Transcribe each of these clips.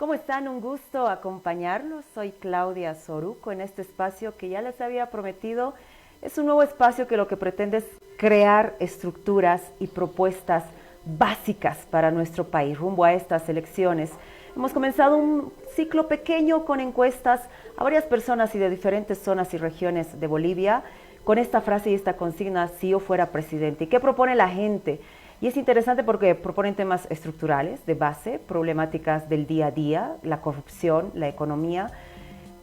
¿Cómo están? Un gusto acompañarlos. Soy Claudia Soruco en este espacio que ya les había prometido. Es un nuevo espacio que lo que pretende es crear estructuras y propuestas básicas para nuestro país rumbo a estas elecciones. Hemos comenzado un ciclo pequeño con encuestas a varias personas y de diferentes zonas y regiones de Bolivia con esta frase y esta consigna: si yo fuera presidente. ¿Y qué propone la gente? Y es interesante porque proponen temas estructurales, de base, problemáticas del día a día, la corrupción, la economía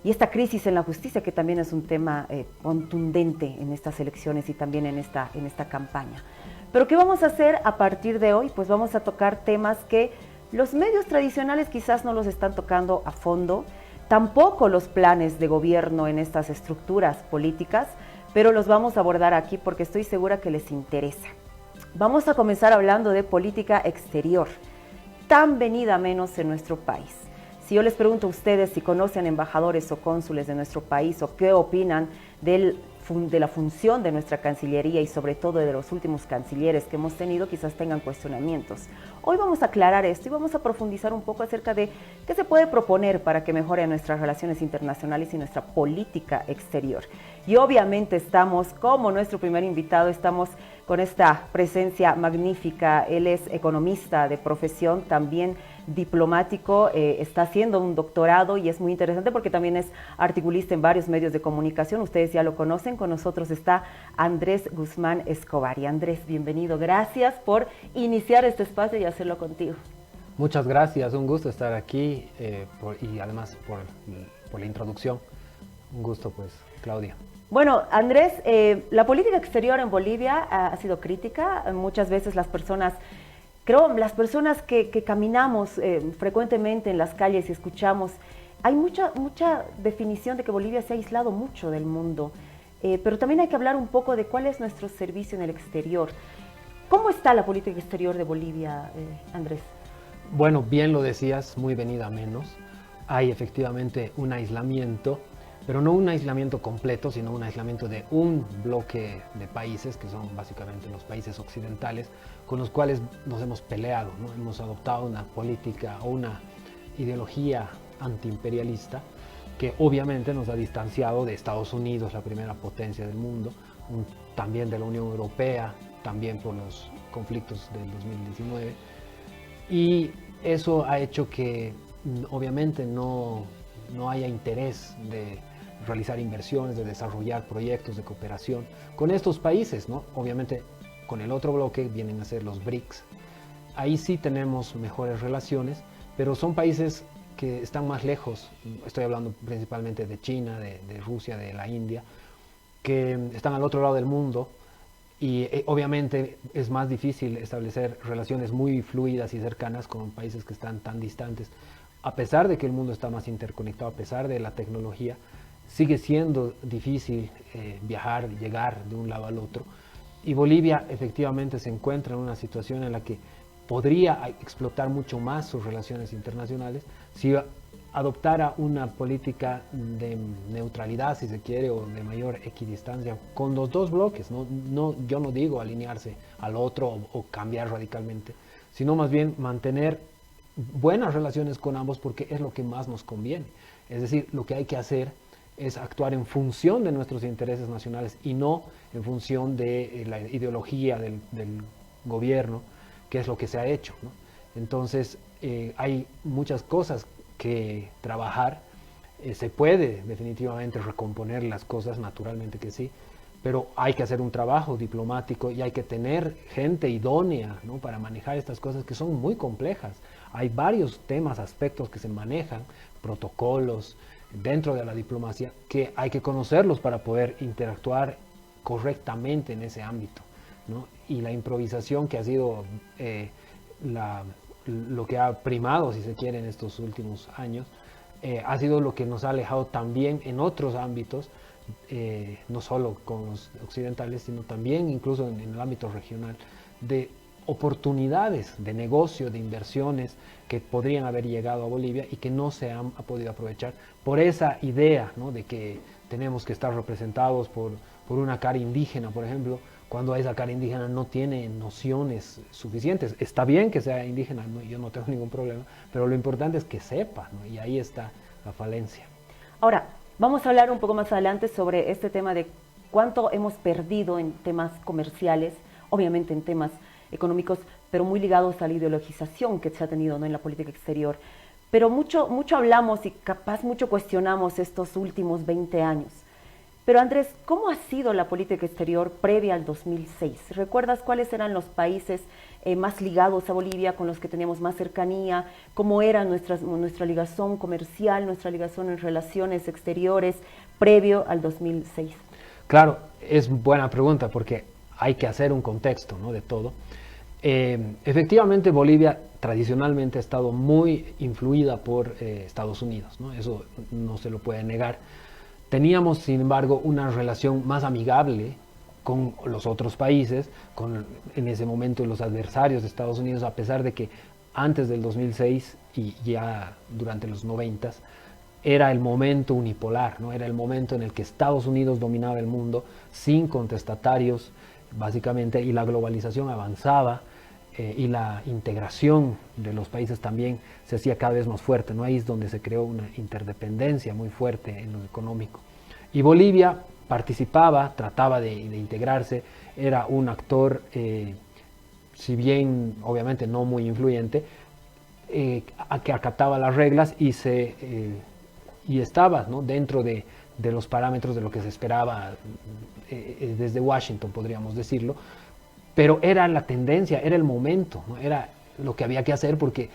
y esta crisis en la justicia, que también es un tema contundente en estas elecciones y también en esta campaña. Pero ¿qué vamos a hacer a partir de hoy? Pues vamos a tocar temas que los medios tradicionales quizás no los están tocando a fondo, tampoco los planes de gobierno en estas estructuras políticas, pero los vamos a abordar aquí porque estoy segura que les interesa. Vamos a comenzar hablando de política exterior, tan venida menos en nuestro país. Si yo les pregunto a ustedes si conocen embajadores o cónsules de nuestro país o qué opinan de la función de nuestra Cancillería y sobre todo de los últimos cancilleres que hemos tenido, quizás tengan cuestionamientos. Hoy vamos a aclarar esto y vamos a profundizar un poco acerca de qué se puede proponer para que mejore nuestras relaciones internacionales y nuestra política exterior. Y obviamente estamos, como nuestro primer invitado, estamos con esta presencia magnífica. Él es economista de profesión, también diplomático, está haciendo un doctorado y es muy interesante porque también es articulista en varios medios de comunicación. Ustedes ya lo conocen. Con nosotros está Andrés Guzmán Escobar. Y Andrés, bienvenido. Gracias por iniciar este espacio y hacerlo contigo. Muchas gracias, un gusto estar aquí y además por la introducción. Un gusto, pues, Claudia. Bueno, Andrés, la política exterior en Bolivia ha sido crítica. Muchas veces las personas que caminamos frecuentemente en las calles y escuchamos, hay mucha definición de que Bolivia se ha aislado mucho del mundo, pero también hay que hablar un poco de cuál es nuestro servicio en el exterior. ¿Cómo está la política exterior de Bolivia, Andrés? Bueno, bien lo decías, muy venida menos. Hay efectivamente un aislamiento, pero no un aislamiento completo, sino un aislamiento de un bloque de países, que son básicamente los países occidentales, con los cuales nos hemos peleado, ¿no? Hemos adoptado una política o una ideología antiimperialista que obviamente nos ha distanciado de Estados Unidos, la primera potencia del mundo, también de la Unión Europea, también por los conflictos del 2019. Y eso ha hecho que obviamente no haya interés de realizar inversiones, de desarrollar proyectos de cooperación con estos países, ¿no? Obviamente con el otro bloque vienen a ser los BRICS. Ahí sí tenemos mejores relaciones, pero son países que están más lejos. Estoy hablando principalmente de China, de Rusia, de la India, que están al otro lado del mundo y obviamente es más difícil establecer relaciones muy fluidas y cercanas con países que están tan distantes. A pesar de que el mundo está más interconectado, a pesar de la tecnología, sigue siendo difícil viajar, llegar de un lado al otro. Y Bolivia efectivamente se encuentra en una situación en la que podría explotar mucho más sus relaciones internacionales si adoptara una política de neutralidad, si se quiere, o de mayor equidistancia con los dos bloques. Yo no digo alinearse al otro o cambiar radicalmente, sino más bien mantener buenas relaciones con ambos porque es lo que más nos conviene. Es decir, lo que hay que hacer es actuar en función de nuestros intereses nacionales y no en función de la ideología del gobierno, que es lo que se ha hecho, ¿no? Entonces, hay muchas cosas que trabajar. Se puede definitivamente recomponer las cosas, naturalmente que sí, pero hay que hacer un trabajo diplomático y hay que tener gente idónea, ¿no?, para manejar estas cosas que son muy complejas. Hay varios temas, aspectos que se manejan, protocolos dentro de la diplomacia, que hay que conocerlos para poder interactuar correctamente en ese ámbito, ¿no? Y la improvisación, que ha sido lo que ha primado, si se quiere, en estos últimos años, ha sido lo que nos ha alejado también en otros ámbitos, no solo con los occidentales, sino también incluso en el ámbito regional, de oportunidades de negocio, de inversiones que podrían haber llegado a Bolivia y que no se han podido aprovechar por esa idea, ¿no?, de que tenemos que estar representados por una cara indígena, por ejemplo, cuando esa cara indígena no tiene nociones suficientes. Está bien que sea indígena, ¿no? Yo no tengo ningún problema, pero lo importante es que sepa, ¿no? Y ahí está la falencia. Ahora, vamos a hablar un poco más adelante sobre este tema de cuánto hemos perdido en temas comerciales, obviamente en temas económicos, pero muy ligados a la ideologización que se ha tenido, ¿no?, en la política exterior. Pero mucho hablamos y capaz mucho cuestionamos estos últimos 20 años. Pero Andrés, ¿cómo ha sido la política exterior previa al 2006? ¿Recuerdas cuáles eran los países más ligados a Bolivia, con los que teníamos más cercanía? ¿Cómo era nuestra ligación comercial, nuestra ligación en relaciones exteriores previo al 2006? Claro, es buena pregunta porque hay que hacer un contexto, ¿no?, de todo. Efectivamente, Bolivia tradicionalmente ha estado muy influida por Estados Unidos, ¿no? Eso no se lo puede negar. Teníamos, sin embargo, una relación más amigable con los otros países, con en ese momento los adversarios de Estados Unidos, a pesar de que antes del 2006 y ya durante los 90 era el momento unipolar, ¿no? Era el momento en el que Estados Unidos dominaba el mundo sin contestatarios, básicamente, y la globalización avanzaba. Y la integración de los países también se hacía cada vez más fuerte, ¿no? Ahí es donde se creó una interdependencia muy fuerte en lo económico. Y Bolivia participaba, trataba de integrarse, era un actor, si bien obviamente no muy influyente, que acataba las reglas y estaba, ¿no?, dentro de los parámetros de lo que se esperaba desde Washington, podríamos decirlo. Pero era la tendencia, era el momento, ¿no? Era lo que había que hacer, porque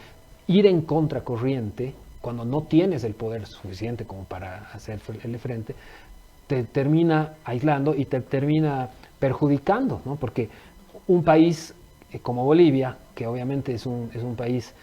ir en contracorriente, cuando no tienes el poder suficiente como para hacerle frente, te termina aislando y te termina perjudicando, ¿no? Porque un país como Bolivia, que obviamente es un país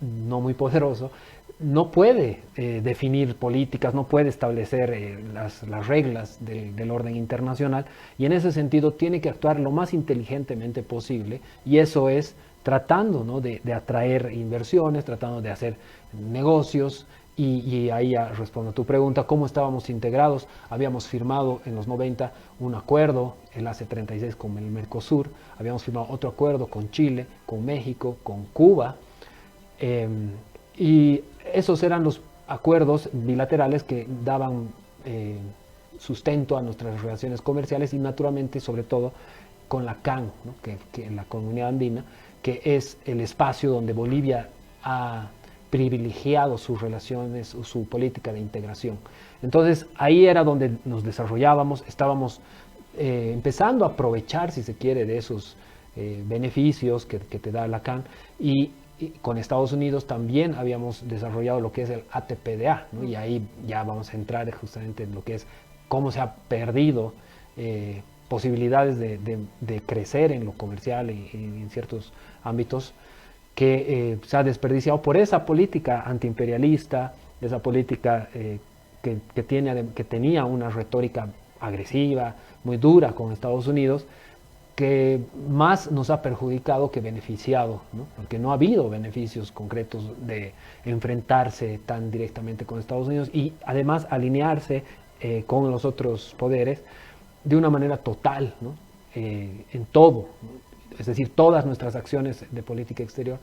no muy poderoso, no puede definir políticas, no puede establecer las reglas del orden internacional, y en ese sentido tiene que actuar lo más inteligentemente posible, y eso es tratando, ¿no?, de atraer inversiones, tratando de hacer negocios, y ahí ya respondo a tu pregunta, ¿cómo estábamos integrados? Habíamos firmado en los 90 un acuerdo, el AC-36 con el Mercosur, habíamos firmado otro acuerdo con Chile, con México, con Cuba, y esos eran los acuerdos bilaterales que daban sustento a nuestras relaciones comerciales y naturalmente, sobre todo, con la CAN, ¿no?, que la Comunidad Andina, que es el espacio donde Bolivia ha privilegiado sus relaciones, su política de integración. Entonces, ahí era donde nos desarrollábamos, estábamos empezando a aprovechar, si se quiere, de esos beneficios que te da la CAN, y con Estados Unidos también habíamos desarrollado lo que es el ATPDA, ¿no? Y ahí ya vamos a entrar justamente en lo que es cómo se ha perdido posibilidades de crecer en lo comercial y en ciertos ámbitos, que se ha desperdiciado por esa política antiimperialista, esa política que tenía una retórica agresiva, muy dura con Estados Unidos, que más nos ha perjudicado que beneficiado, ¿no? Porque no ha habido beneficios concretos de enfrentarse tan directamente con Estados Unidos y además alinearse con los otros poderes de una manera total, ¿no? En todo, ¿no? Es decir, todas nuestras acciones de política exterior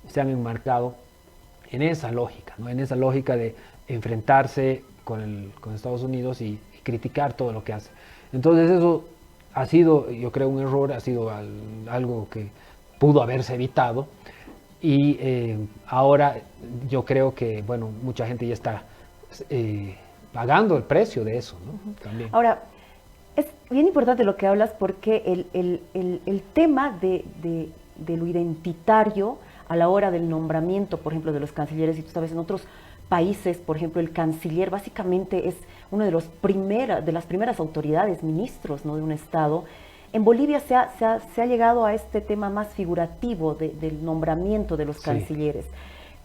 se han enmarcado en esa lógica, ¿no? En esa lógica de enfrentarse con Estados Unidos y criticar todo lo que hace. Entonces eso ha sido, yo creo, un error, ha sido algo que pudo haberse evitado, y ahora yo creo que, bueno, mucha gente ya está pagando el precio de eso, ¿no? También. Ahora, es bien importante lo que hablas, porque el tema de lo identitario a la hora del nombramiento, por ejemplo, de los cancilleres, y tú sabes, en otros países, por ejemplo, el canciller básicamente es uno de las primeras autoridades, ministros, ¿no?, de un Estado. En Bolivia se ha llegado a este tema más figurativo del nombramiento de los cancilleres. Sí.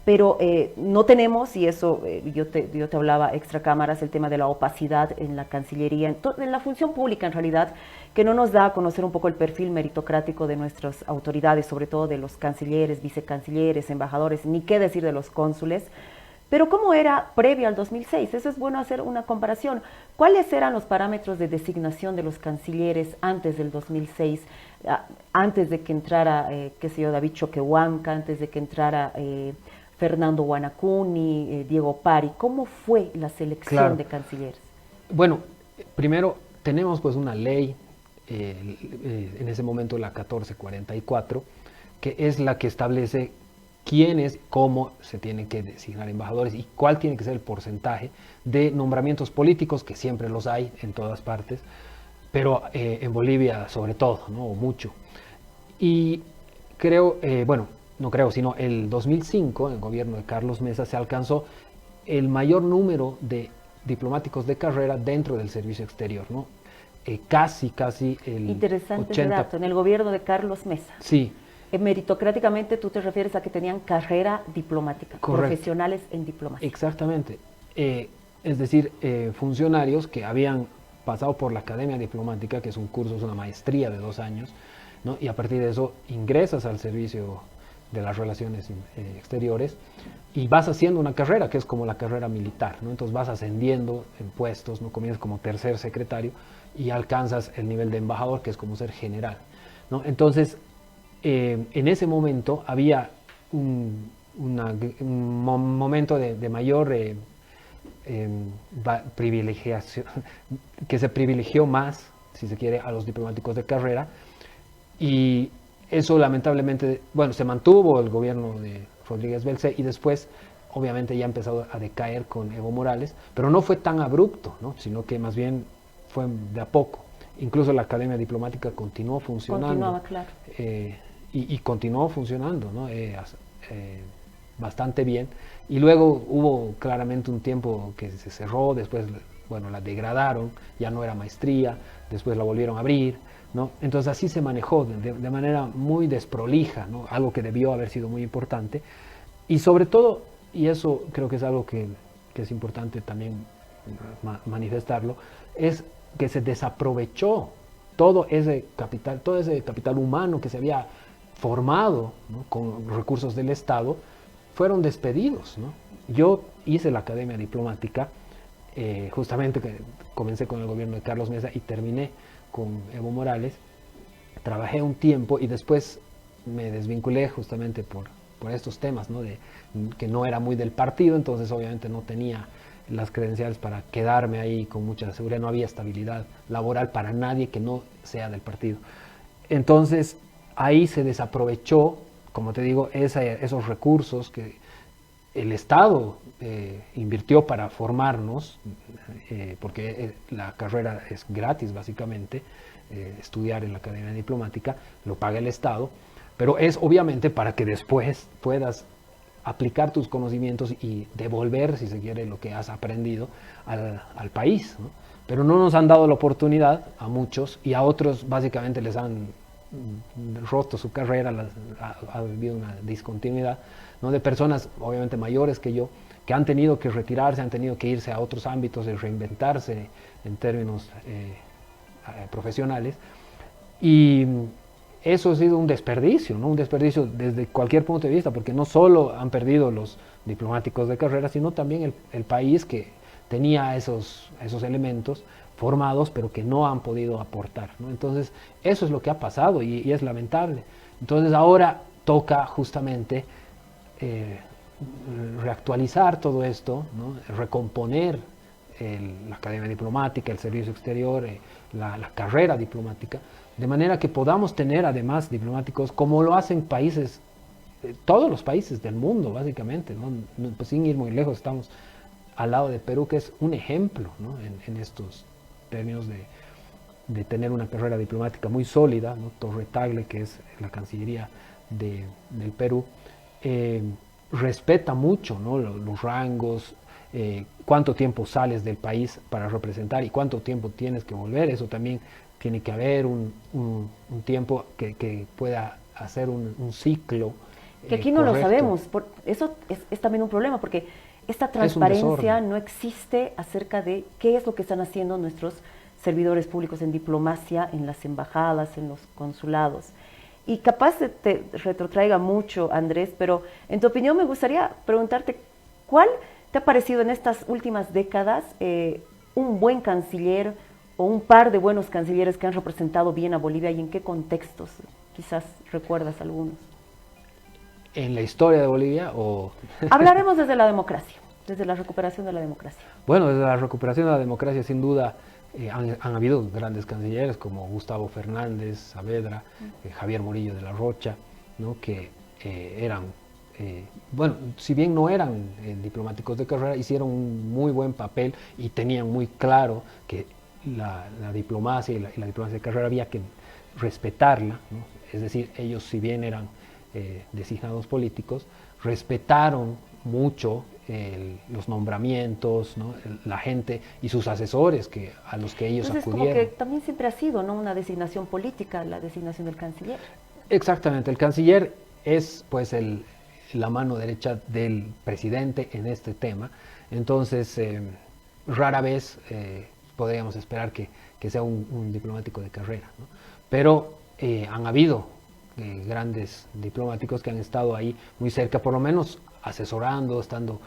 Pero no tenemos, y eso yo te hablaba extra cámaras, el tema de la opacidad en la Cancillería, en la función pública en realidad, que no nos da a conocer un poco el perfil meritocrático de nuestras autoridades, sobre todo de los cancilleres, vicecancilleres, embajadores, ni qué decir de los cónsules. Pero ¿cómo era previo al 2006? Eso es bueno hacer una comparación. ¿Cuáles eran los parámetros de designación de los cancilleres antes del 2006? Antes de que entrara, qué sé yo, David Choquehuanca, antes de que entrara Fernando Guanacuni, Diego Pari. ¿Cómo fue la selección de cancilleres? Bueno, primero tenemos pues una ley, en ese momento la 1444, que es la que establece quiénes, cómo se tienen que designar embajadores y cuál tiene que ser el porcentaje de nombramientos políticos, que siempre los hay en todas partes, pero en Bolivia sobre todo, ¿no? O mucho. Y creo, bueno, no creo, sino el 2005, en el gobierno de Carlos Mesa, se alcanzó el mayor número de diplomáticos de carrera dentro del servicio exterior, ¿no? Casi el Interesante 80... ese dato, en el gobierno de Carlos Mesa. Sí. Meritocráticamente tú te refieres a que tenían carrera diplomática, correcto, profesionales en diplomacia. Exactamente. Es decir, funcionarios que habían pasado por la Academia Diplomática, que es un curso, es una maestría de 2 años, ¿no? Y a partir de eso ingresas al servicio de las relaciones exteriores y vas haciendo una carrera que es como la carrera militar, ¿no? Entonces vas ascendiendo en puestos, ¿no? Comienzas como tercer secretario y alcanzas el nivel de embajador, que es como ser general, ¿no? Entonces, en ese momento había un momento de mayor privilegiación, que se privilegió más, si se quiere, a los diplomáticos de carrera, y eso lamentablemente, bueno, se mantuvo el gobierno de Rodríguez Belcé y después obviamente ya ha empezado a decaer con Evo Morales, pero no fue tan abrupto, ¿no? Sino que más bien fue de a poco. Incluso la Academia Diplomática continuó funcionando. Continuaba, claro. Y continuó funcionando, ¿no? Bastante bien. Y luego hubo claramente un tiempo que se cerró, después, bueno, la degradaron, ya no era maestría, después la volvieron a abrir, ¿no? Entonces así se manejó de manera muy desprolija, ¿no? Algo que debió haber sido muy importante. Y sobre todo, y eso creo que es algo que es importante también manifestarlo, es que se desaprovechó todo ese capital humano que se había formado, ¿no? Con recursos del Estado, fueron despedidos, ¿no? Yo hice la Academia Diplomática, justamente que comencé con el gobierno de Carlos Mesa y terminé con Evo Morales. Trabajé un tiempo y después me desvinculé justamente por estos temas, ¿no? Que no era muy del partido, entonces obviamente no tenía las credenciales para quedarme ahí con mucha seguridad, no había estabilidad laboral para nadie que no sea del partido. Entonces ahí se desaprovechó, como te digo, esos recursos que el Estado invirtió para formarnos, porque la carrera es gratis básicamente, estudiar en la Academia Diplomática, lo paga el Estado, pero es obviamente para que después puedas aplicar tus conocimientos y devolver, si se quiere, lo que has aprendido al país, ¿no? Pero no nos han dado la oportunidad a muchos y a otros básicamente les han roto su carrera, ha habido una discontinuidad, ¿no? De personas obviamente mayores que yo, que han tenido que retirarse, han tenido que irse a otros ámbitos, de reinventarse en términos profesionales, y eso ha sido un desperdicio, ¿no? Un desperdicio desde cualquier punto de vista, porque no solo han perdido los diplomáticos de carrera, sino también el país que tenía esos elementos formados, pero que no han podido aportar, ¿no? Entonces, eso es lo que ha pasado y es lamentable. Entonces, ahora toca justamente reactualizar todo esto, ¿no? Recomponer la Academia Diplomática, el Servicio Exterior, la carrera diplomática, de manera que podamos tener además diplomáticos como lo hacen países, todos los países del mundo básicamente, ¿no? Pues sin ir muy lejos, estamos al lado de Perú, que es un ejemplo, ¿no? en estos términos de tener una carrera diplomática muy sólida, ¿no? Torre Tagle, que es la Cancillería del Perú, respeta mucho, ¿no? los rangos, cuánto tiempo sales del país para representar y cuánto tiempo tienes que volver. Eso también tiene que haber un tiempo que pueda hacer un ciclo. Que aquí no lo sabemos, eso es también un problema, porque esta transparencia no existe acerca de qué es lo que están haciendo nuestros servidores públicos en diplomacia, en las embajadas, en los consulados. Y capaz te retrotraiga mucho, Andrés, pero en tu opinión me gustaría preguntarte, ¿cuál ¿te ha parecido en estas últimas décadas un buen canciller o un par de buenos cancilleres que han representado bien a Bolivia y en qué contextos? Quizás recuerdas algunos. ¿En la historia de Bolivia o...? Hablaremos desde la democracia, desde la recuperación de la democracia. Bueno, desde la recuperación de la democracia, sin duda, han habido grandes cancilleres como Gustavo Fernández, Saavedra, Javier Murillo de la Rocha, ¿no? Que eran, bueno, si bien no eran diplomáticos de carrera, hicieron un muy buen papel y tenían muy claro que la diplomacia y la diplomacia de carrera había que respetarla, ¿no? Es decir, ellos, si bien eran designados políticos, respetaron mucho los nombramientos, ¿no? La gente y sus asesores a los que ellos Entonces, acudieron. como que también siempre ha sido, ¿no?, una designación política, la designación del canciller. Exactamente, el canciller es pues la mano derecha del presidente en este tema, entonces rara vez podríamos esperar que sea un diplomático de carrera, ¿no? Pero han habido grandes diplomáticos que han estado ahí muy cerca, por lo menos asesorando, estando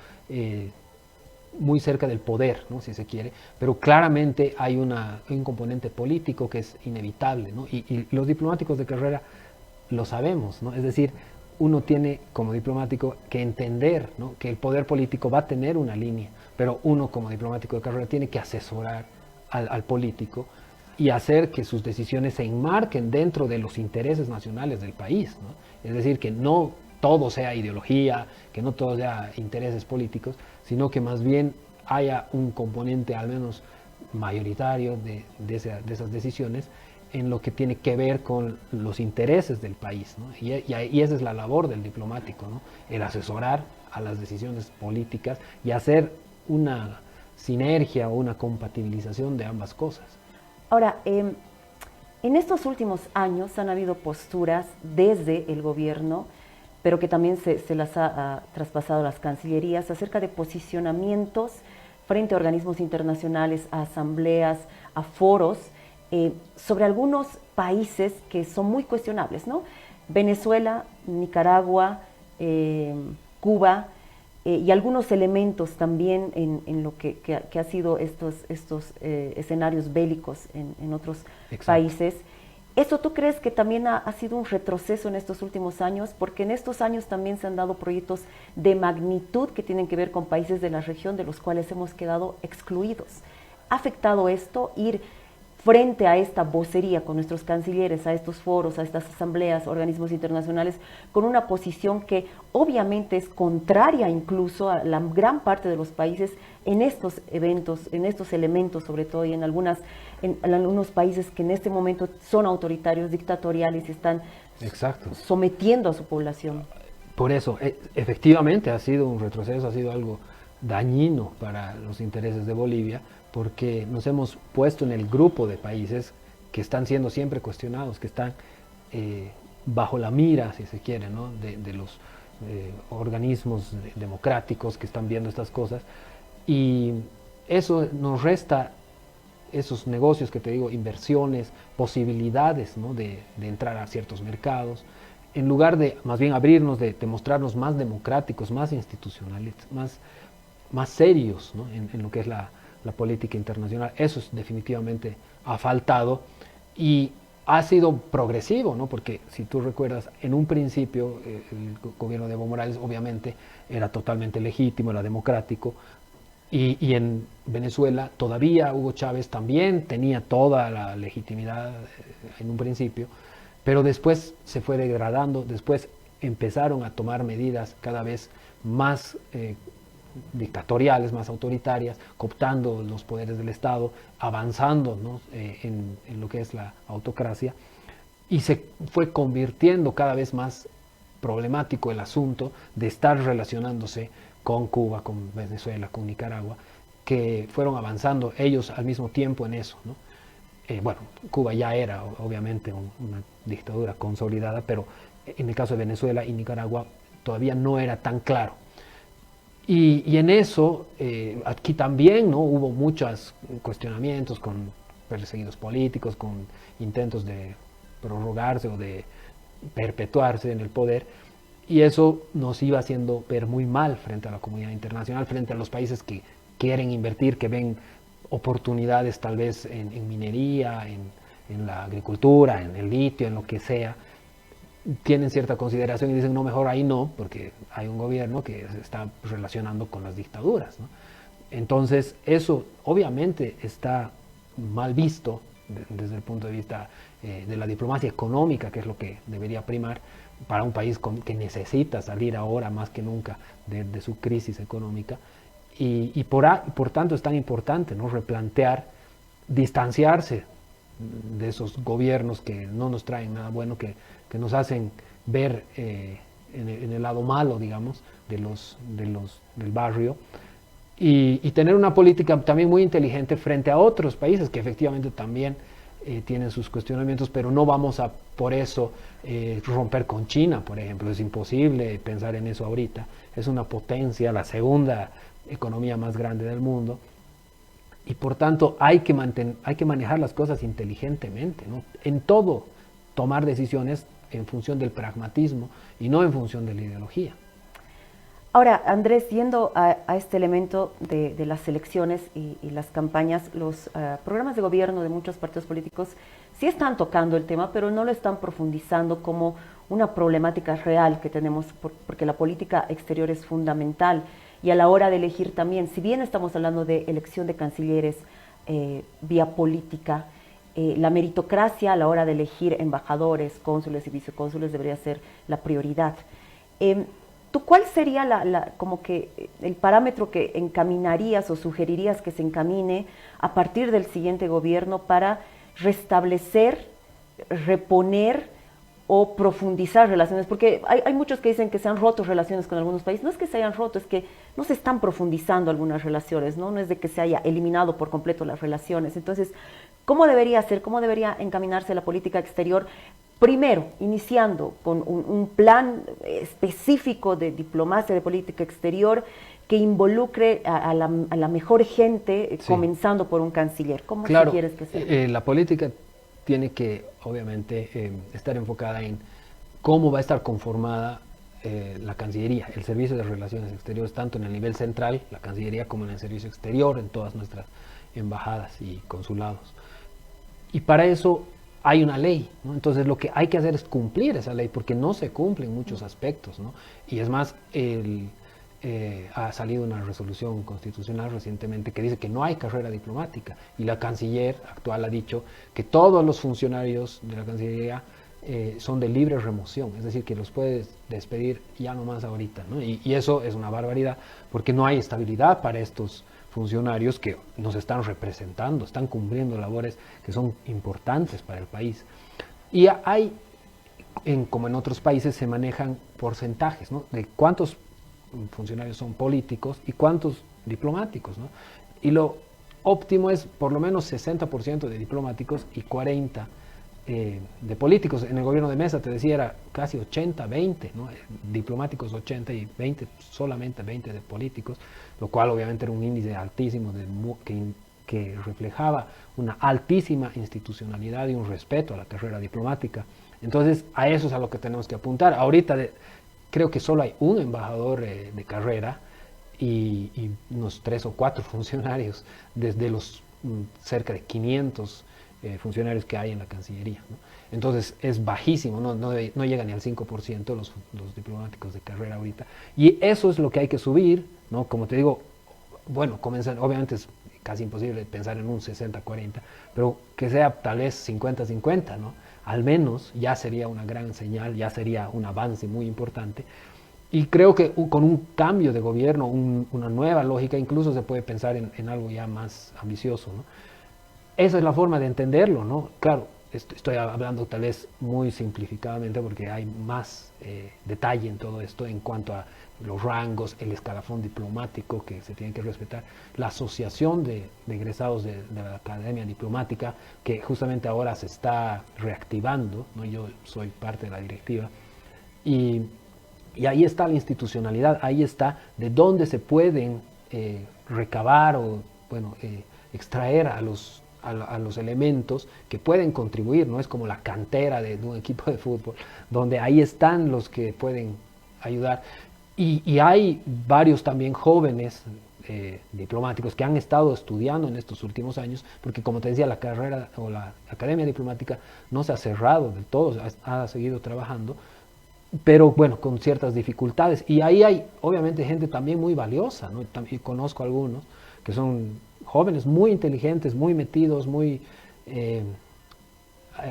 muy cerca del poder, ¿no?, si se quiere, pero claramente hay un componente político que es inevitable, ¿no? Y los diplomáticos de carrera lo sabemos, ¿no? Es decir, uno tiene como diplomático que entender, ¿no?, que el poder político va a tener una línea, pero uno como diplomático de carrera tiene que asesorar al político y hacer que sus decisiones se enmarquen dentro de los intereses nacionales del país, ¿no? Es decir, que no todo sea ideología, que no todo sea intereses políticos, sino que más bien haya un componente al menos mayoritario de esas decisiones en lo que tiene que ver con los intereses del país, ¿no? Y esa es la labor del diplomático, ¿no? El asesorar a las decisiones políticas y hacer una sinergia o una compatibilización de ambas cosas. Ahora, en estos últimos años han habido posturas desde el gobierno, pero que también se las ha traspasado a las cancillerías, acerca de posicionamientos frente a organismos internacionales, a asambleas, a foros, sobre algunos países que son muy cuestionables, ¿no? Venezuela, Nicaragua, Cuba, y algunos elementos también en lo que ha sido estos escenarios bélicos en otros Exacto. países. ¿Eso tú crees que también ha sido un retroceso en estos últimos años? Porque en estos años también se han dado proyectos de magnitud que tienen que ver con países de la región de los cuales hemos quedado excluidos. ¿Ha afectado esto ir frente a esta vocería con nuestros cancilleres, a estos foros, a estas asambleas, organismos internacionales, con una posición que obviamente es contraria incluso a la gran parte de los países en estos eventos, en estos elementos sobre todo, y en algunos países que en este momento son autoritarios, dictatoriales y están Exacto. sometiendo a su población? Por eso, efectivamente ha sido un retroceso, ha sido algo dañino para los intereses de Bolivia, porque nos hemos puesto en el grupo de países que están siendo siempre cuestionados, que están bajo la mira, si se quiere, ¿no?, de los organismos democráticos que están viendo estas cosas, y eso nos resta esos negocios que te digo, inversiones, posibilidades, ¿no?, de entrar a ciertos mercados, en lugar de más bien abrirnos, de mostrarnos más democráticos, más institucionales, más serios, ¿no?, en lo que es la política internacional. Eso definitivamente ha faltado y ha sido progresivo, ¿no? Porque si tú recuerdas, en un principio el gobierno de Evo Morales obviamente era totalmente legítimo, era democrático, y en Venezuela todavía Hugo Chávez también tenía toda la legitimidad en un principio, pero después se fue degradando, después empezaron a tomar medidas cada vez más dictatoriales, más autoritarias, cooptando los poderes del Estado, avanzando, ¿no?, en lo que es la autocracia, y se fue convirtiendo cada vez más problemático el asunto de estar relacionándose con Cuba, con Venezuela, con Nicaragua, que fueron avanzando ellos al mismo tiempo en eso, ¿no? Bueno, Cuba ya era obviamente una dictadura consolidada, pero en el caso de Venezuela y Nicaragua todavía no era tan claro. Y en eso, aquí también, ¿no?, hubo muchos cuestionamientos con perseguidos políticos, con intentos de prorrogarse o de perpetuarse en el poder, y eso nos iba haciendo ver muy mal frente a la comunidad internacional, frente a los países que quieren invertir, que ven oportunidades tal vez en minería, en la agricultura, en el litio, en lo que sea, tienen cierta consideración y dicen, no, mejor ahí no, porque hay un gobierno que se está relacionando con las dictaduras, ¿no? Entonces, eso obviamente está mal visto desde el punto de vista de la diplomacia económica, que es lo que debería primar para un país que necesita salir ahora más que nunca de su crisis económica. Y por tanto es tan importante, ¿no?, replantear, distanciarse de esos gobiernos que no nos traen nada bueno, que nos hacen ver en el lado malo, digamos, del barrio, y tener una política también muy inteligente frente a otros países que efectivamente también tienen sus cuestionamientos, pero no vamos a por eso romper con China, por ejemplo. Es imposible pensar en eso ahorita. Es una potencia, la segunda economía más grande del mundo, y por tanto hay que manejar las cosas inteligentemente, ¿no? En todo, tomar decisiones en función del pragmatismo y no en función de la ideología. Ahora, Andrés, yendo a este elemento de las elecciones y las campañas, los programas de gobierno de muchos partidos políticos sí están tocando el tema, pero no lo están profundizando como una problemática real que tenemos, porque la política exterior es fundamental. Y a la hora de elegir también, si bien estamos hablando de elección de cancilleres vía política, la meritocracia a la hora de elegir embajadores, cónsules y vicecónsules debería ser la prioridad. ¿Tú cuál sería como que el parámetro que encaminarías o sugerirías que se encamine a partir del siguiente gobierno para restablecer, reponer o profundizar relaciones? Porque hay muchos que dicen que se han roto relaciones con algunos países. No es que se hayan roto, es que no se están profundizando algunas relaciones, ¿no? No es de que se haya eliminado por completo las relaciones. Entonces, ¿cómo debería ser, cómo debería encaminarse la política exterior? Primero, iniciando con un plan específico de diplomacia, de política exterior, que involucre a la mejor gente, sí, comenzando por un canciller. ¿Cómo quieres que sea? La política tiene que, obviamente, estar enfocada en cómo va a estar conformada la Cancillería, el Servicio de Relaciones Exteriores, tanto en el nivel central, la Cancillería, como en el Servicio Exterior, en todas nuestras embajadas y consulados. Y para eso hay una ley, ¿no? Entonces lo que hay que hacer es cumplir esa ley, porque no se cumple en muchos aspectos, ¿no? Y es más, ha salido una resolución constitucional recientemente que dice que no hay carrera diplomática, y la canciller actual ha dicho que todos los funcionarios de la Cancillería son de libre remoción, es decir, que los puedes despedir ya nomás ahorita, ¿no? Y eso es una barbaridad, porque no hay estabilidad para estos funcionarios que nos están representando, están cumpliendo labores que son importantes para el país. Y hay, como en otros países, se manejan porcentajes, ¿no?, de cuántos funcionarios son políticos y cuántos diplomáticos, ¿no? Y lo óptimo es por lo menos 60% de diplomáticos y 40% de políticos. En el gobierno de Mesa, te decía, era casi 80-20, ¿no? Diplomáticos 80 y 20, solamente 20 de políticos, lo cual obviamente era un índice altísimo que reflejaba una altísima institucionalidad y un respeto a la carrera diplomática. Entonces, a eso es a lo que tenemos que apuntar. Ahorita creo que solo hay un embajador de carrera y unos 3 o 4 funcionarios desde los cerca de 500 funcionarios que hay en la Cancillería, ¿no? Entonces es bajísimo, no llega ni al 5% los diplomáticos de carrera ahorita, y eso es lo que hay que subir, ¿no? Como te digo, bueno, comenzar, obviamente es casi imposible pensar en un 60-40, pero que sea tal vez 50-50, ¿no? Al menos ya sería una gran señal, ya sería un avance muy importante. Y creo que con un cambio de gobierno, una nueva lógica, incluso se puede pensar en algo ya más ambicioso, ¿no? Esa es la forma de entenderlo, ¿no? Claro, estoy hablando tal vez muy simplificadamente porque hay más detalle en todo esto en cuanto a los rangos, el escalafón diplomático que se tiene que respetar, la asociación de egresados de la Academia Diplomática, que justamente ahora se está reactivando, ¿no? Yo soy parte de la directiva, y ahí está la institucionalidad, ahí está de dónde se pueden recabar o, bueno, extraer a los elementos que pueden contribuir, ¿no? Es como la cantera de un equipo de fútbol, donde ahí están los que pueden ayudar. Y hay varios también jóvenes diplomáticos que han estado estudiando en estos últimos años, porque como te decía, la carrera o la academia diplomática no se ha cerrado del todo, ha seguido trabajando, pero bueno, con ciertas dificultades. Y ahí hay obviamente gente también muy valiosa, ¿no? También conozco algunos que son jóvenes muy inteligentes, muy metidos, muy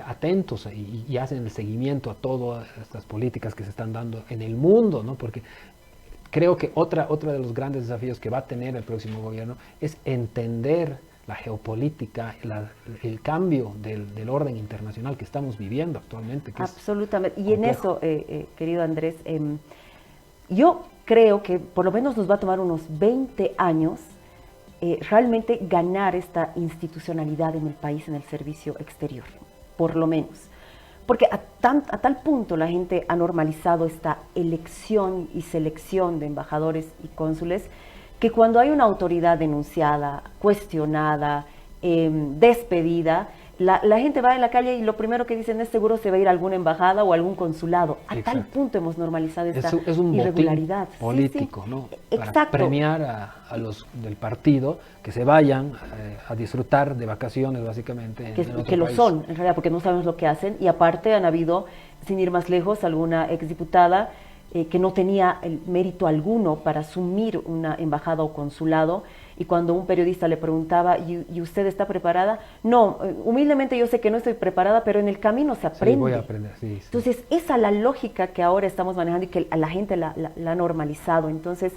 atentos y hacen el seguimiento a todas estas políticas que se están dando en el mundo, ¿no? Porque creo que otro de los grandes desafíos que va a tener el próximo gobierno es entender la geopolítica, el cambio del orden internacional que estamos viviendo actualmente. Que absolutamente. Y en eso, querido Andrés, yo creo que por lo menos nos va a tomar unos 20 años realmente ganar esta institucionalidad en el país, en el servicio exterior, por lo menos. Porque a tal punto la gente ha normalizado esta elección y selección de embajadores y cónsules, que cuando hay una autoridad denunciada, cuestionada, despedida, la gente va en la calle y lo primero que dicen es seguro se va a ir a alguna embajada o algún consulado. A tal punto hemos normalizado esta es un irregularidad político, sí, sí. ¿No? Exacto. Para premiar a los del partido que se vayan a disfrutar de vacaciones básicamente. Que lo son, en realidad, porque no sabemos lo que hacen. Y aparte han habido, sin ir más lejos, alguna exdiputada que no tenía el mérito alguno para asumir una embajada o consulado, y cuando un periodista le preguntaba, ¿y usted está preparada? No, humildemente yo sé que no estoy preparada, pero en el camino se aprende. Sí, voy a aprender, sí, sí. Entonces, esa es la lógica que ahora estamos manejando y que a la gente la ha normalizado. Entonces,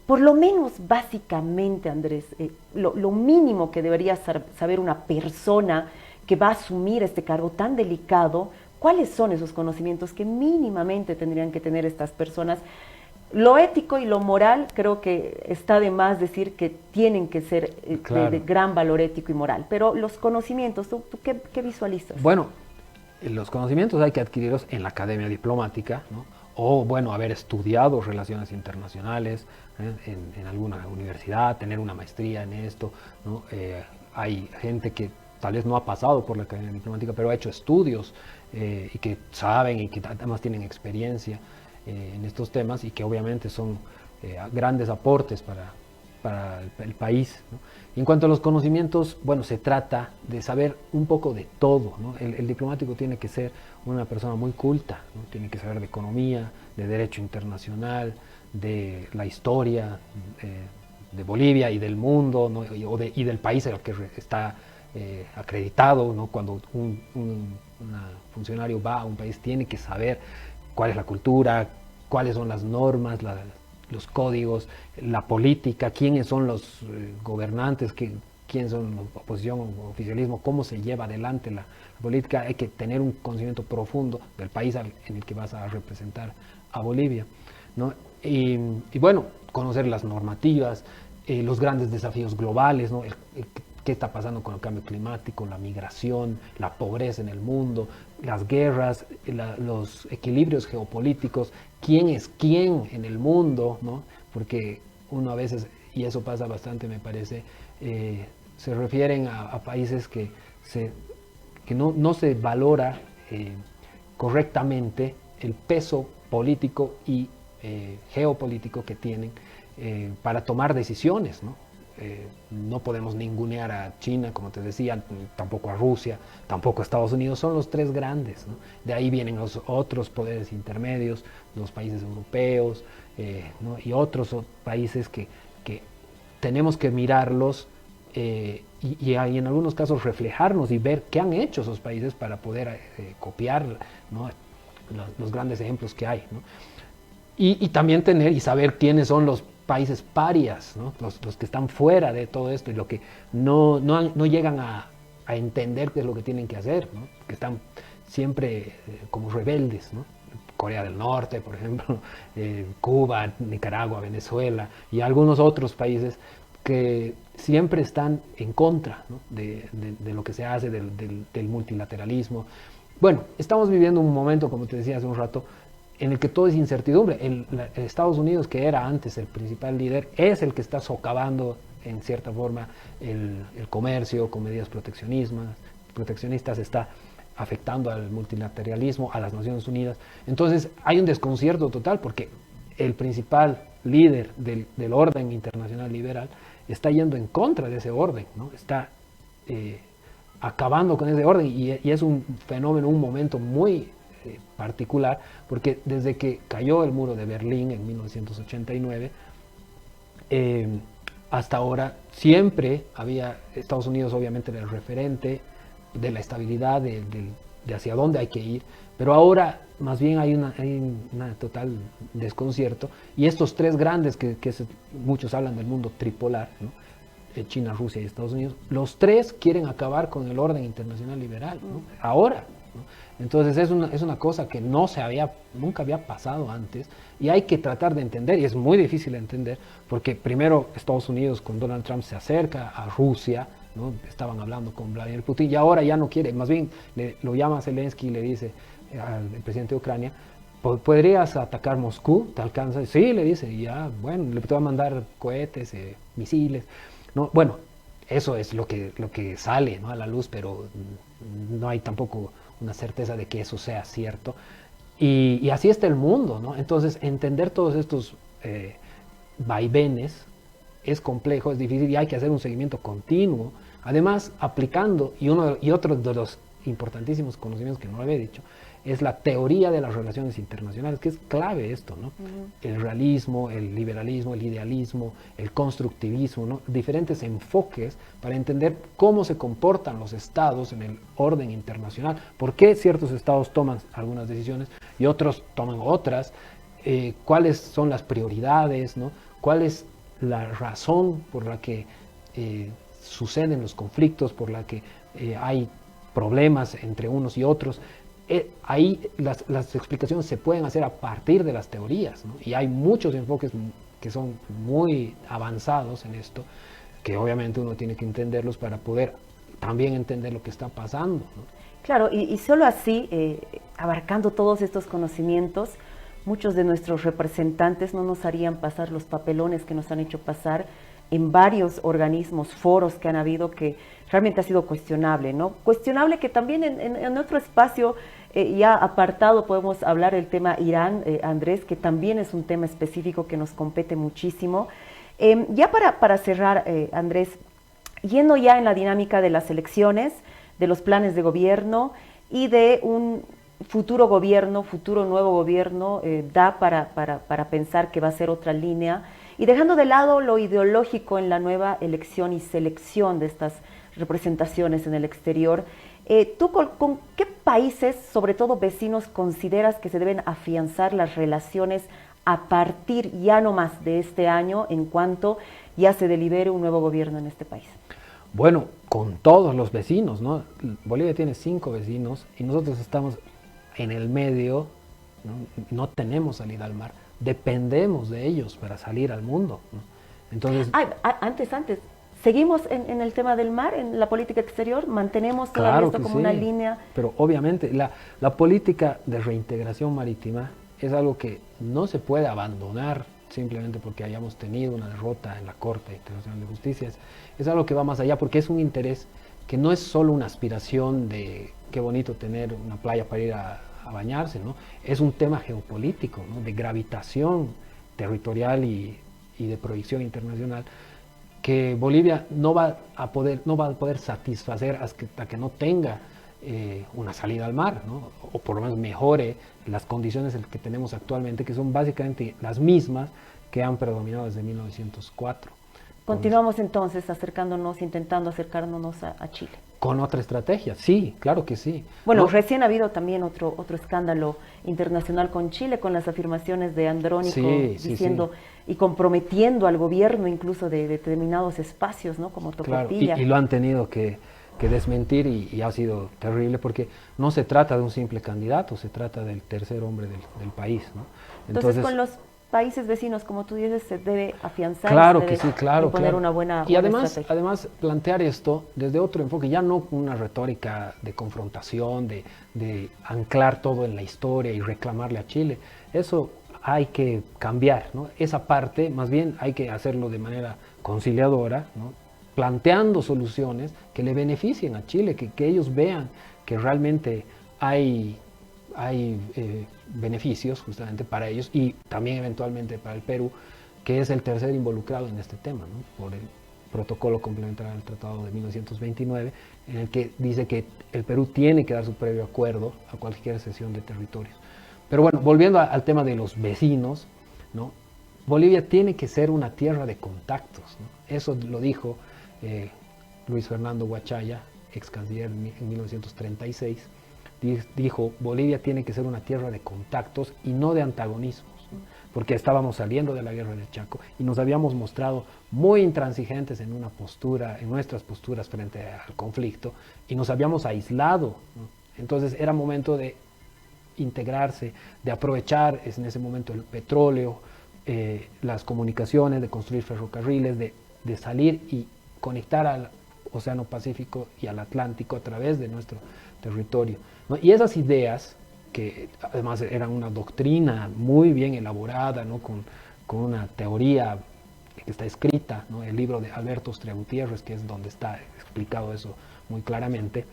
por lo menos, básicamente, Andrés, lo mínimo que debería saber una persona que va a asumir este cargo tan delicado, ¿cuáles son esos conocimientos que mínimamente tendrían que tener estas personas? Lo ético y lo moral, creo que está de más decir que tienen que ser claro, de gran valor ético y moral, pero los conocimientos, ¿tú qué visualizas? Bueno, los conocimientos hay que adquirirlos en la academia diplomática, ¿no? O bueno, haber estudiado relaciones internacionales en alguna universidad, tener una maestría en esto, ¿no? Hay gente que tal vez no ha pasado por la academia diplomática, pero ha hecho estudios y que saben y que además tienen experiencia en estos temas y que obviamente son grandes aportes para el país, ¿no? En cuanto a los conocimientos, bueno, se trata de saber un poco de todo, ¿no? El diplomático tiene que ser una persona muy culta, ¿no? Tiene que saber de economía, de derecho internacional, de la historia de Bolivia y del mundo, ¿no? y del país al que está acreditado, ¿no? Cuando un funcionario va a un país tiene que saber cuál es la cultura, cuáles son las normas, los códigos, la política, quiénes son los gobernantes, quiénes son la oposición o oficialismo, cómo se lleva adelante la política. Hay que tener un conocimiento profundo del país en el que vas a representar a Bolivia, ¿no? Y bueno, conocer las normativas, los grandes desafíos globales, ¿no? Qué está pasando con el cambio climático, la migración, la pobreza en el mundo, las guerras, los equilibrios geopolíticos, quién es quién en el mundo, ¿no? Porque uno a veces, y eso pasa bastante me parece, se refieren a países que no se valora correctamente el peso político y geopolítico que tienen para tomar decisiones, ¿no? No podemos ningunear a China, como te decía, tampoco a Rusia, tampoco a Estados Unidos, son los tres grandes, ¿no? De ahí vienen los otros poderes intermedios, los países europeos, ¿no? Y otros países que tenemos que mirarlos y en algunos casos reflejarnos y ver qué han hecho esos países para poder copiar, ¿no? los grandes ejemplos que hay, ¿no? Y también tener y saber quiénes son los países parias, ¿no? Los que están fuera de todo esto y lo que no llegan a entender qué es lo que tienen que hacer, ¿no? Que están siempre como rebeldes, ¿no? Corea del Norte, por ejemplo, Cuba, Nicaragua, Venezuela y algunos otros países que siempre están en contra, ¿no? de lo que se hace, del multilateralismo. Bueno, estamos viviendo un momento, como te decía hace un rato, en el que todo es incertidumbre. Estados Unidos, que era antes el principal líder, es el que está socavando en cierta forma el comercio con medidas proteccionistas, está afectando al multilateralismo, a las Naciones Unidas. Entonces hay un desconcierto total porque el principal líder del orden internacional liberal está yendo en contra de ese orden, ¿no? Está acabando con ese orden y es un fenómeno, un momento muy particular, porque desde que cayó el muro de Berlín en 1989, hasta ahora siempre había, Estados Unidos obviamente era el referente de la estabilidad, de hacia dónde hay que ir, pero ahora más bien hay una total desconcierto, y estos tres grandes muchos hablan del mundo tripolar, ¿no? China, Rusia y Estados Unidos, los tres quieren acabar con el orden internacional liberal, ¿no? Ahora, ¿no? Entonces es una cosa que nunca había pasado antes, y hay que tratar de entender, y es muy difícil de entender, porque primero Estados Unidos con Donald Trump se acerca a Rusia, ¿no? Estaban hablando con Vladimir Putin, y ahora ya no quiere, más bien lo llama Zelensky y le dice al presidente de Ucrania: ¿podrías atacar Moscú? ¿Te alcanza? Sí, le dice, y ya, bueno, le va a mandar cohetes, misiles, ¿no? Bueno, eso es lo que sale, ¿no?, a la luz, pero no hay tampoco una certeza de que eso sea cierto. Y así está el mundo, ¿no? Entonces, entender todos estos vaivenes es complejo, es difícil, y hay que hacer un seguimiento continuo. Además, aplicando, y otro de los importantísimos conocimientos que no lo había dicho, es la teoría de las relaciones internacionales, que es clave esto, ¿no? El realismo, el liberalismo, el idealismo, el constructivismo, ¿no? Diferentes enfoques para entender cómo se comportan los estados en el orden internacional, por qué ciertos estados toman algunas decisiones y otros toman otras, cuáles son las prioridades, ¿no? Cuál es la razón por la que suceden los conflictos, por la que hay problemas entre unos y otros. Ahí las explicaciones se pueden hacer a partir de las teorías, ¿no? Y hay muchos enfoques que son muy avanzados en esto, que obviamente uno tiene que entenderlos para poder también entender lo que está pasando, ¿no? Claro, y solo así, abarcando todos estos conocimientos, muchos de nuestros representantes no nos harían pasar los papelones que nos han hecho pasar en varios organismos, foros que han habido, que realmente ha sido cuestionable, ¿no? Cuestionable que también en otro espacio ya apartado podemos hablar del tema Irán, Andrés, que también es un tema específico que nos compete muchísimo. Ya para cerrar, Andrés, yendo ya en la dinámica de las elecciones, de los planes de gobierno y de un futuro nuevo gobierno, da para pensar que va a ser otra línea, y dejando de lado lo ideológico en la nueva elección y selección de estas representaciones en el exterior, ¿tú con qué países, sobre todo vecinos, consideras que se deben afianzar las relaciones a partir ya no más de este año, en cuanto ya se delibere un nuevo gobierno en este país? Bueno, con todos los vecinos, ¿no? Bolivia tiene 5 vecinos y nosotros estamos en el medio, no tenemos salida al mar, dependemos de ellos para salir al mundo, ¿no? Entonces, antes, ¿seguimos en el tema del mar, en la política exterior? ¿Mantenemos todavía claro esto que como sí, una línea? pero obviamente la política de reintegración marítima es algo que no se puede abandonar simplemente porque hayamos tenido una derrota en la Corte Internacional de Justicia. Es algo que va más allá, porque es un interés que no es solo una aspiración de qué bonito tener una playa para ir a bañarse, ¿no? Es un tema geopolítico, ¿no?, de gravitación territorial y de proyección internacional, que Bolivia no va a poder satisfacer hasta que no tenga una salida al mar, ¿no?, o por lo menos mejore las condiciones que tenemos actualmente, que son básicamente las mismas que han predominado desde 1904. Continuamos entonces intentando acercarnos a Chile. Con otra estrategia, sí, claro que sí. Bueno, recién ha habido también otro escándalo internacional con Chile, con las afirmaciones de Andrónico, diciendo y comprometiendo al gobierno incluso de determinados espacios, ¿no?, como Tocopilla. Claro, y lo han tenido que desmentir, y ha sido terrible, porque no se trata de un simple candidato, se trata del tercer hombre del país, ¿no? Entonces, con los países vecinos, como tú dices, se debe afianzar, claro que sí, claro, poner una buena y estrategia. además plantear esto desde otro enfoque, ya no una retórica de confrontación, de anclar todo en la historia y reclamarle a Chile. Eso hay que cambiar, ¿no? Esa parte, más bien hay que hacerlo de manera conciliadora, ¿no? planteando soluciones que le beneficien a Chile, que ellos vean que realmente hay beneficios justamente para ellos y también eventualmente para el Perú, que es el tercer involucrado en este tema, ¿no? Por el protocolo complementario al Tratado de 1929, en el que dice que el Perú tiene que dar su previo acuerdo a cualquier cesión de territorios. Pero bueno, volviendo al tema de los vecinos, ¿no? Bolivia tiene que ser una tierra de contactos, ¿no? Eso lo dijo Luis Fernando Huachaya, ex canciller en 1936. Dijo, Bolivia tiene que ser una tierra de contactos y no de antagonismos, ¿no? Porque estábamos saliendo de la guerra del Chaco y nos habíamos mostrado muy intransigentes en nuestras posturas frente al conflicto, y nos habíamos aislado, ¿no? Entonces era momento de integrarse, de aprovechar en ese momento el petróleo, las comunicaciones, de construir ferrocarriles, de salir y conectar al Océano Pacífico y al Atlántico a través de nuestro territorio, ¿no? Y esas ideas, que además eran una doctrina muy bien elaborada, ¿no? con una teoría que está escrita, ¿no? El libro de Alberto Ostrea Gutiérrez, que es donde está explicado eso muy claramente,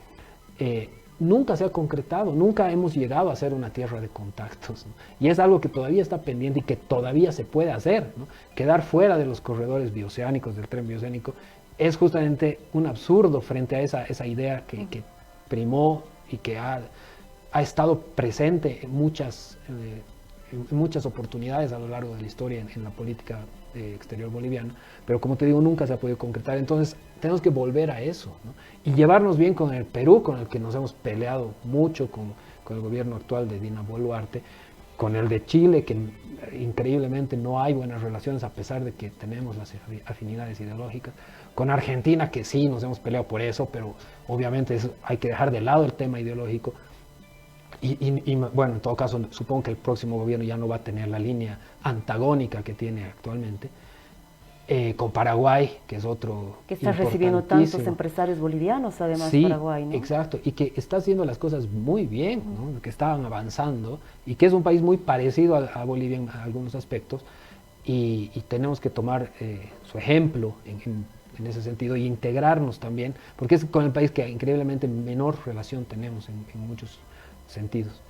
nunca se ha concretado, nunca hemos llegado a ser una tierra de contactos, ¿no? Y es algo que todavía está pendiente y que todavía se puede hacer, ¿no? Quedar fuera de los corredores bioceánicos, del tren bioceánico, es justamente un absurdo frente a esa idea que primó y que ha estado presente en muchas oportunidades a lo largo de la historia en la política exterior boliviana, pero como te digo, nunca se ha podido concretar. Entonces tenemos que volver a eso, ¿no? Y llevarnos bien con el Perú, con el que nos hemos peleado mucho con el gobierno actual de Dina Boluarte, con el de Chile, que increíblemente no hay buenas relaciones a pesar de que tenemos las afinidades ideológicas, con Argentina, que sí nos hemos peleado por eso, pero obviamente hay que dejar de lado el tema ideológico. Y bueno, en todo caso, supongo que el próximo gobierno ya no va a tener la línea antagónica que tiene actualmente, con Paraguay, que es otro que está recibiendo tantos empresarios bolivianos, además, sí, Paraguay, ¿no? Exacto, y que está haciendo las cosas muy bien, ¿no? Que estaban avanzando, y que es un país muy parecido a Bolivia en algunos aspectos, y tenemos que tomar su ejemplo en ese sentido, y integrarnos también, porque es con el país que increíblemente menor relación tenemos en muchos sentidos.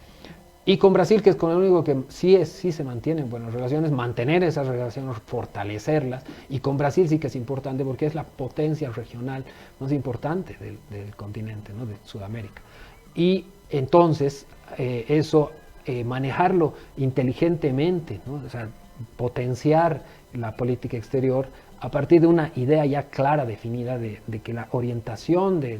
Y con Brasil, que es con el único que sí se mantienen buenas relaciones, mantener esas relaciones, fortalecerlas, y con Brasil sí que es importante porque es la potencia regional más importante del continente, ¿no? De Sudamérica. Y entonces eso, manejarlo inteligentemente, ¿no? O sea, potenciar la política exterior a partir de una idea ya clara, definida, de que la orientación de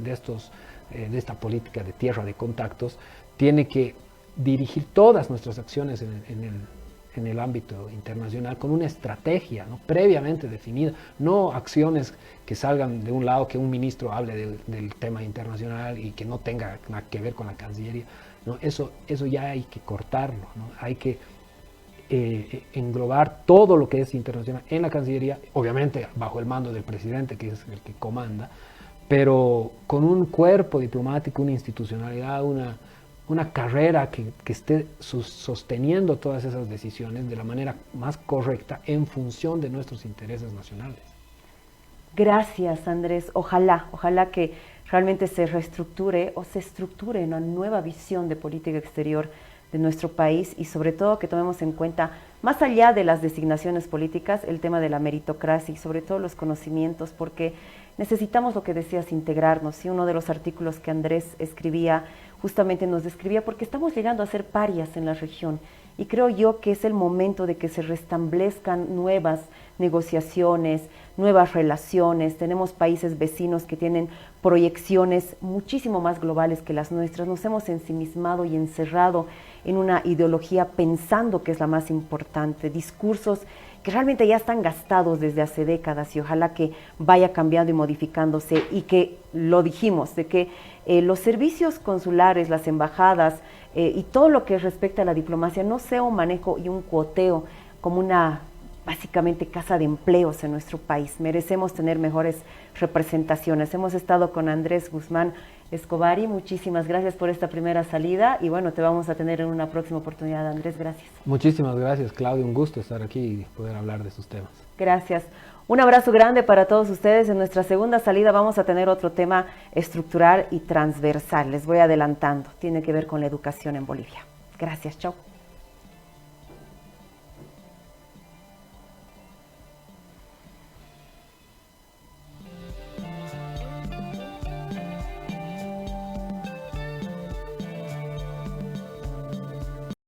esta política de tierra de contactos tiene que dirigir todas nuestras acciones en el ámbito internacional con una estrategia, ¿no? Previamente definida, no acciones que salgan de un lado, que un ministro hable del tema internacional y que no tenga nada que ver con la Cancillería, ¿no? Eso ya hay que cortarlo, ¿no? Hay que englobar todo lo que es internacional en la Cancillería, obviamente bajo el mando del presidente, que es el que comanda, pero con un cuerpo diplomático, una institucionalidad, una carrera que esté sosteniendo todas esas decisiones de la manera más correcta en función de nuestros intereses nacionales. Gracias, Andrés. Ojalá que realmente se reestructure o se estructure una nueva visión de política exterior de nuestro país, y sobre todo que tomemos en cuenta, más allá de las designaciones políticas, el tema de la meritocracia y sobre todo los conocimientos, porque necesitamos, lo que decías, integrarnos. Y uno de los artículos que Andrés escribía justamente nos describía porque estamos llegando a ser parias en la región, y creo yo que es el momento de que se restablezcan nuevas negociaciones, nuevas relaciones. Tenemos países vecinos que tienen proyecciones muchísimo más globales que las nuestras. Nos hemos ensimismado y encerrado en una ideología pensando que es la más importante, discursos que realmente ya están gastados desde hace décadas, y ojalá que vaya cambiando y modificándose, y que, lo dijimos, de que los servicios consulares, las embajadas y todo lo que respecta a la diplomacia no sea un manejo y un cuoteo como una, básicamente, casa de empleos en nuestro país. Merecemos tener mejores representaciones. Hemos estado con Andrés Guzmán, Escobari, muchísimas gracias por esta primera salida y bueno, te vamos a tener en una próxima oportunidad, Andrés, gracias. Muchísimas gracias, Claudia, un gusto estar aquí y poder hablar de sus temas. Gracias. Un abrazo grande para todos ustedes. En nuestra segunda salida vamos a tener otro tema estructural y transversal. Les voy adelantando. Tiene que ver con la educación en Bolivia. Gracias. Chao.